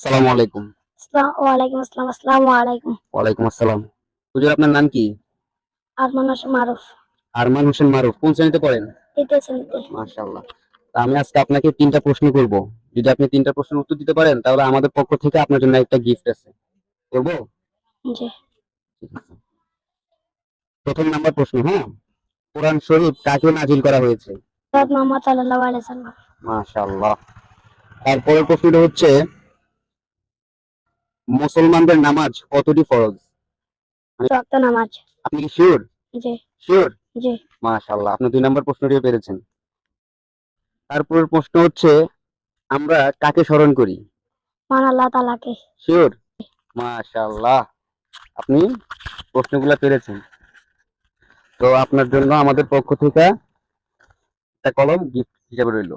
সালামু আলাইকুম। ওয়ালাইকুম আসসালাম। আসসালামু আলাইকুম। ওয়ালাইকুম আসসালাম। হুজুর আপনার নাম কি? আরমান হোসেন মারুফ। আরমান হোসেন মারুফ। কোন শ্রেণীতে পড়েন? তৃতীয় শ্রেণীতে। মাশাআল্লাহ। তা আমি আজকে আপনাকে ৩টা প্রশ্ন করব। যদি আপনি ৩টা প্রশ্নের উত্তর দিতে পারেন তাহলে আমাদের পক্ষ থেকে আপনার জন্য একটা গিফট আছে। করব? জি। ঠিক আছে। প্রথম নাম্বার প্রশ্ন, হ্যাঁ? কোরআন শরীফ কাকে নাজিল করা হয়েছে? হযরত মুহাম্মদ সাল্লাল্লাহু আলাইহি সাল্লাম। মাশাআল্লাহ। তারপরের প্রশ্নটা হচ্ছে মুসলমানদের নামাজ কতটি ফরজ? মানে 5 ওয়াক্ত নামাজ। আপনি কি শিওর? জি। শিওর? জি। মাশাআল্লাহ। আপনি ২ নাম্বার প্রশ্নটিও পেরেছেন। তারপরের প্রশ্ন হচ্ছে আমরা কাকে স্মরণ করি? মহান আল্লাহ তাআলাকে। শিওর? মাশাআল্লাহ। আপনি প্রশ্নগুলা পেরেছেন। তো আপনার জন্য আমাদের পক্ষ থেকে একটা কলম গিফট হিসেবে রইল।